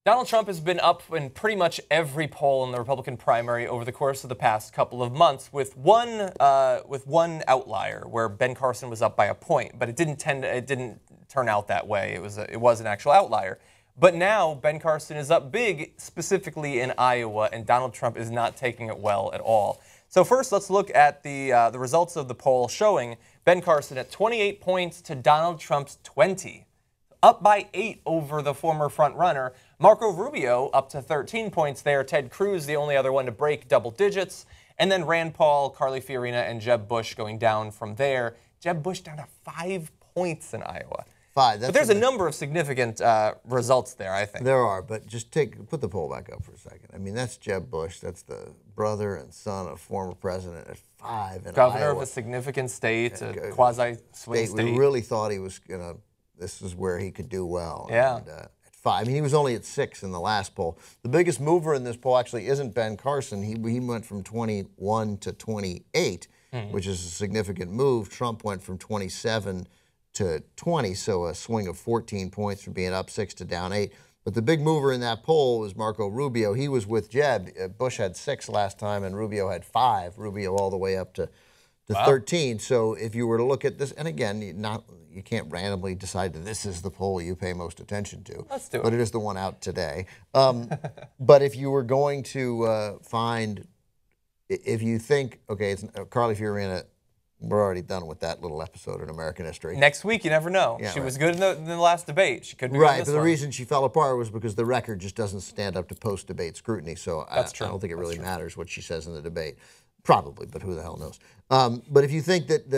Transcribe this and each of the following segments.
Donald Trump has been up in pretty much every poll in the Republican primary over the course of the past couple of months, with one outlier where Ben Carson was up by a point, but it didn't turn out that way. It was an actual outlier. But now Ben Carson is up big, specifically in Iowa, and Donald Trump is not taking it well at all. So first, let's look at the results of the poll showing Ben Carson at 28 points to Donald Trump's 20. Up by 8 over the former frontrunner. Marco Rubio up to 13 points there. Ted Cruz, the only other one to break double digits. And then Rand Paul, Carly Fiorina, and Jeb Bush going down from there. Jeb Bush down to 5 points in Iowa. 5. But there's a number of significant results there, I think. There are, but just put the poll back up for a second. I mean, that's Jeb Bush. That's the brother and son of former president at 5 in Governor Iowa. of a significant state, a quasi-swing state. We really thought he was going to, this is where he could do well. Yeah. And, at 5. I mean, he was only at 6 in the last poll. The biggest mover in this poll actually isn't Ben Carson. He went from 21 to 28, which is a significant move. Trump went from 27 to 20, so a swing of 14 points from being up 6 to down 8. But the big mover in that poll was Marco Rubio. He was with Jeb. Bush had 6 last time, and Rubio had 5. Rubio all the way up to 13. So if you were to look at this, and again, you can't randomly decide that this is the poll you pay most attention to. Let's do it. But it is the one out today. But if you were going to find, if you think, okay, it's Carly Fiorina, we're already done with that little episode in American history. Next week, you never know. Yeah, she right. was good in the last debate. She could be right, this but the one. reason she fell apart was because the record just doesn't stand up to post-debate scrutiny. So I don't think it really matters what she says in the debate. Probably, but who the hell knows? But if you think that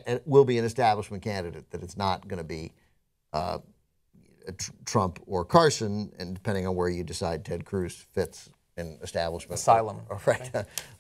it will be an establishment candidate, that it's not going to be Trump or Carson, and depending on where you decide Ted Cruz fits in establishment, asylum, right?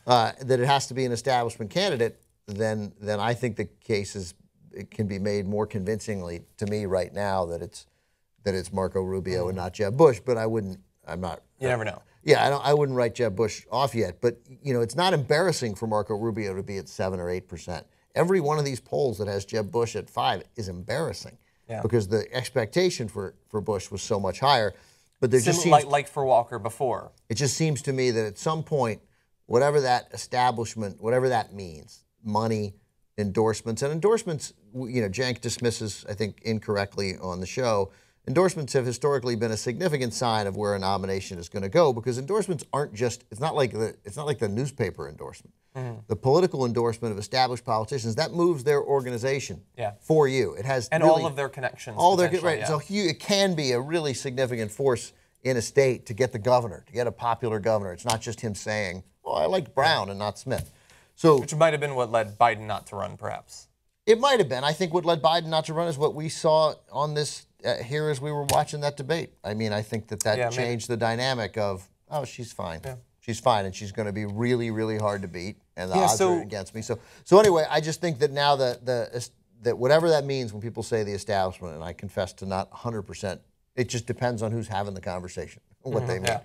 That it has to be an establishment candidate, then I think the case it can be made more convincingly to me right now that it's Marco Rubio and not Jeb Bush. But I'm not. You never know. Yeah, I wouldn't write Jeb Bush off yet, but it's not embarrassing for Marco Rubio to be at 7 or 8%. Every one of these polls that has Jeb Bush at 5 is embarrassing because the expectation for Bush was so much higher. But there just seems like for Walker before. It just seems to me that at some point, whatever that establishment, whatever that means, money, endorsements, and endorsements, Jank dismisses, I think, incorrectly on the show. Endorsements have historically been a significant sign of where a nomination is going to go because endorsements aren't just, it's not like the newspaper endorsement. The political endorsement of established politicians, that moves their organization for you. It has and really, all of their connections. right. Yeah. So it can be a really significant force in a state to get the governor, to get a popular governor. It's not just him saying, well, I like Brown and not Smith. So, which might have been what led Biden not to run, perhaps. It might have been. I think what led Biden not to run is what we saw on this here as we were watching that debate. I mean, I think that changed the dynamic of, oh, she's fine. Yeah. She's fine, and she's going to be really, really hard to beat, and the odds are against me. So anyway, I just think that now that whatever that means when people say the establishment, and I confess to not 100%, it just depends on who's having the conversation, what they mean. Yeah.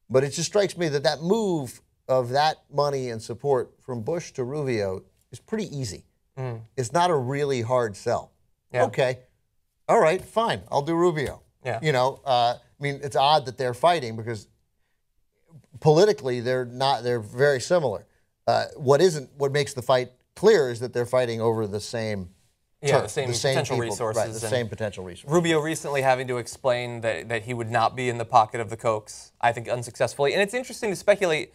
But it just strikes me that move of that money and support from Bush to Rubio is pretty easy. It's not a really hard sell. Yeah. Okay, all right, fine, I'll do Rubio. Yeah. I mean, it's odd that they're fighting because politically they're very similar. What makes the fight clear is that they're fighting over the same the same potential resources. Right, the same potential resources. Rubio recently having to explain that he would not be in the pocket of the Kochs, I think unsuccessfully. And it's interesting to speculate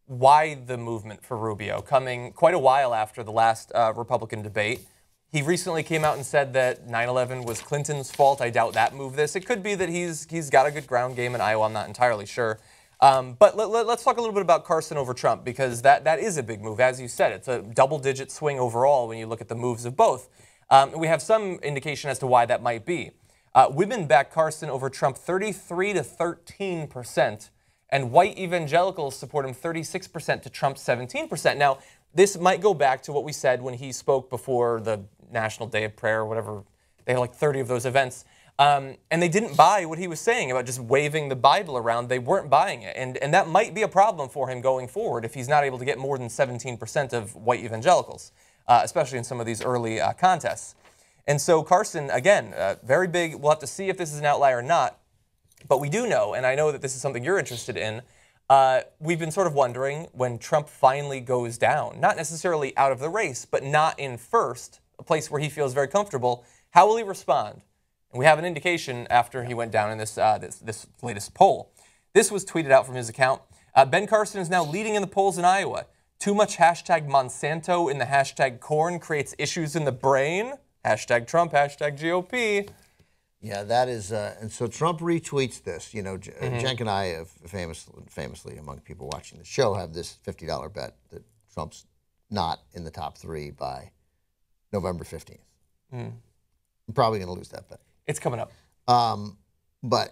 why the movement for Rubio, coming quite a while after the last Republican debate. He recently came out and said that 9/11 was Clinton's fault. I doubt that moved this. It could be that he's got a good ground game in Iowa. I'm not entirely sure. But let's talk a little bit about Carson over Trump, because that is a big move. As you said, it's a double-digit swing overall when you look at the moves of both. We have some indication as to why that might be. Women back Carson over Trump 33 to 13%. And white evangelicals support him 36% to Trump 17%. Now, this might go back to what we said when he spoke before the National Day of Prayer or whatever. They had like 30 of those events. And they didn't buy what he was saying about just waving the Bible around. They weren't buying it. And that might be a problem for him going forward if he's not able to get more than 17% of white evangelicals, especially in some of these early contests. And so Carson, again, very big. We'll have to see if this is an outlier or not. But we do know, and I know that this is something you're interested in, we've been sort of wondering when Trump finally goes down, not necessarily out of the race, but not in first, a place where he feels very comfortable, how will he respond? And we have an indication after he went down in this latest poll. This was tweeted out from his account. Ben Carson is now leading in the polls in Iowa. Too much hashtag Monsanto in the hashtag corn creates issues in the brain. Hashtag Trump, hashtag GOP. Yeah, that is, and so Trump retweets this. You know, Cenk and I have famously, among people watching the show, have this $50 bet that Trump's not in the top 3 by November 15th. I'm probably going to lose that bet. It's coming up. But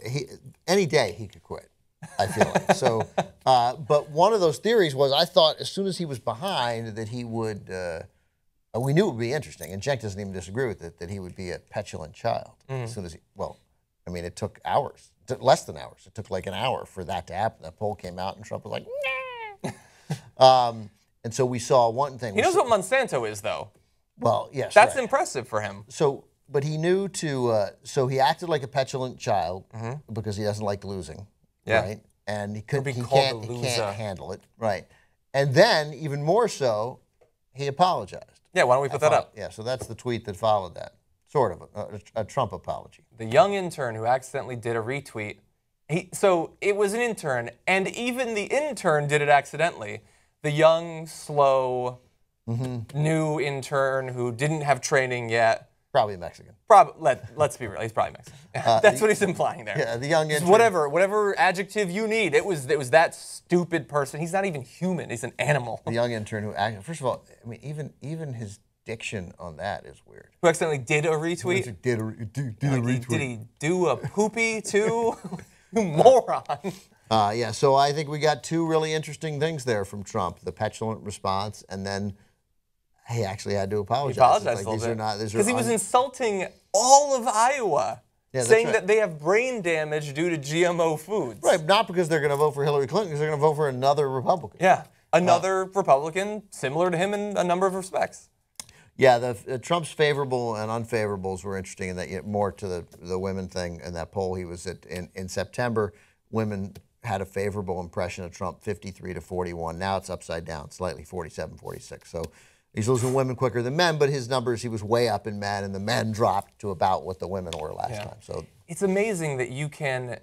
any day he could quit, I feel like. So, but one of those theories was I thought as soon as he was behind that he would, we knew it would be interesting, and Cenk doesn't even disagree with it, that he would be a petulant child as soon as he, well, I mean, it took hours, less than hours. It took like an hour for that to happen. That poll came out and Trump was like, nah. And so we saw one thing. He knows what Monsanto is, though. Well, yes. That's impressive for him. So, but he knew to, so he acted like a petulant child because he doesn't like losing, right? And he can't handle it, right? And then, even more so, he apologized. Yeah, why don't we put that up? Yeah, so that's the tweet that followed that, sort of, a Trump apology. The young intern who accidentally did a retweet. So it was an intern, and even the intern did it accidentally. The young, slow, new intern who didn't have training yet. Probably Mexican. Let's be real. He's probably Mexican. That's what he's implying there. Yeah, the young intern. Whatever adjective you need. It was that stupid person. He's not even human. He's an animal. The young intern who acted. First of all, I mean, even his diction on that is weird. Who accidentally did a retweet? Did a retweet. Did he do a poopy too? You moron. Yeah. So I think we got 2 really interesting things there from Trump: the petulant response, and then. He actually had to apologize. He apologized a little bit. Because he was insulting all of Iowa, saying that they have brain damage due to GMO foods. Right, not because they're going to vote for Hillary Clinton, because they're going to vote for another Republican. Yeah, another Republican similar to him in a number of respects. Yeah, the Trump's favorable and unfavorables were interesting in that more to the women thing in that poll he was at in September. Women had a favorable impression of Trump, 53 to 41. Now it's upside down, slightly 47, 46. So. He's losing women quicker than men, but his numbers, he was way up in men, and the men dropped to about what the women were last time. So it's amazing that you can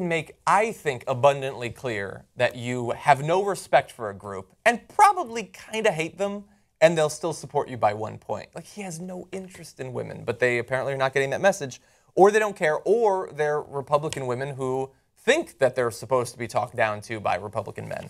make, I think, abundantly clear that you have no respect for a group and probably kind of hate them, and they'll still support you by 1 point. Like, he has no interest in women, but they apparently are not getting that message, or they don't care, or they're Republican women who think that they're supposed to be talked down to by Republican men.